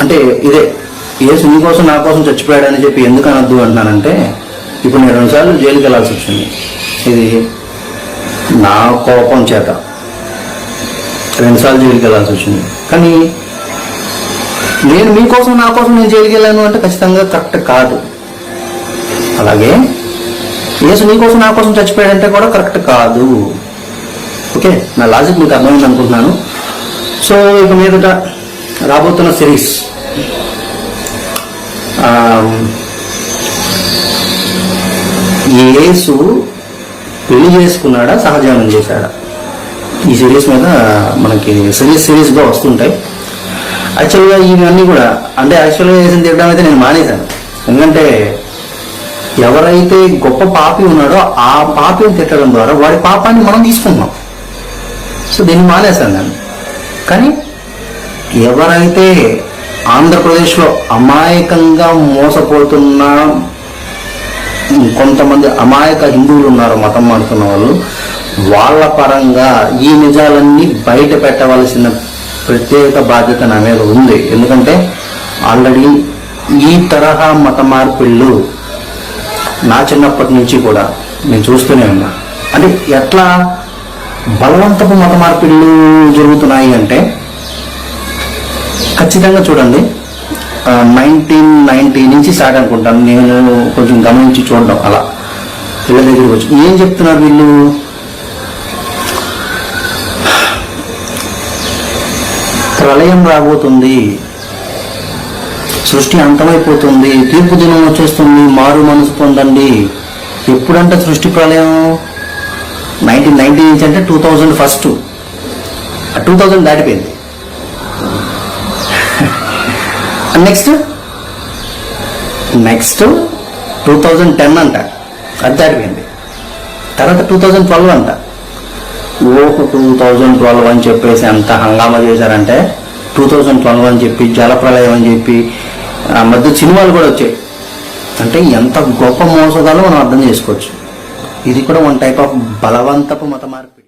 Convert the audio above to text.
అంటే ఇదే యేసు నీ కోసం నా కోసం చచ్చిపోయాడని చెప్పి ఎందుకు అనొద్దు అంటున్నానంటే, ఇప్పుడు నేను 2 సార్లు జైలుకి వెళ్ళాల్సి వచ్చింది. ఇది నా కోపం చేత 2 సార్లు జైలుకి వెళ్ళాల్సి వచ్చింది. కానీ నేను మీకోసం నా కోసం నేను జైలుకి వెళ్ళాను అంటే ఖచ్చితంగా కరెక్ట్ కాదు. అలాగే యేసు నీ కోసం నా కోసం చచ్చిపోయాడంటే కూడా కరెక్ట్ కాదు. ఓకే, నా లాజిక్ మీకు అర్థమైంది అనుకుంటున్నాను. సో ఇక మీదట రాబోతున్న సిరీస్ యేసు పెళ్లి చేసుకున్నాడా సహజీవనం చేశాడా, ఈ సిరీస్ మీద మనకి సిరీస్గా వస్తుంటాయి. యాక్చువల్గా ఇవన్నీ కూడా అంటే యాక్చువల్గా యేసుని తిట్టడం అయితే నేను మానేశాను. ఎందుకంటే ఎవరైతే గొప్ప పాపి ఉన్నాడో ఆ పాపిని తిట్టడం ద్వారా వాడి పాపాన్ని మనం తీసుకుంటున్నాం. సో దీన్ని మానేశాను నేను. కానీ ఎవరైతే ఆంధ్రప్రదేశ్లో అమాయకంగా మోసపోతున్న కొంతమంది అమాయక హిందువులు ఉన్నారు, మతం మారుతున్న వాళ్ళు, వాళ్ళ పరంగా ఈ నిజాలన్నీ బయట పెట్టవలసిన ప్రత్యేక బాధ్యత నా మీద ఉంది. ఎందుకంటే ఆల్రెడీ ఈ తరహా మత మార్పిళ్ళు నా చిన్నప్పటి నుంచి కూడా నేను చూస్తూనే ఉన్నా. అంటే ఎట్లా బలవంతపు మత మార్పిళ్ళు జరుగుతున్నాయి అంటే ఖచ్చితంగా చూడండి, 1990 నుంచి స్టార్ట్ అనుకుంటాను నేను కొంచెం గమనించి చూడడం. అలా వీళ్ళ దగ్గరికి వచ్చి ఏం చెప్తున్నారు వీళ్ళు, ప్రళయం రాబోతుంది, సృష్టి అంతమైపోతుంది, తీర్పు దినం వచ్చేస్తుంది, మారు మనసు పొందండి. ఎప్పుడంటే సృష్టి ప్రళయం 1990 నుంచి అంటే 2000 ఫస్ట్, 2000 దాటిపోయింది. నెక్స్ట్ 2010 అంట, అది దాటిపోయింది. తర్వాత 2012 అంట. 2012 అని చెప్పేసి ఎంత హంగామా చేశారంటే, 2012 అని చెప్పి జలప్రలయం అని చెప్పి ఆ మధ్య సినిమాలు కూడా వచ్చాయి. అంటే ఎంత గొప్ప మోసగాలో మనం అర్థం చేసుకోవచ్చు. ఇది కూడా వన్ టైప్ ఆఫ్ బలవంతపు మత మార్పిడి.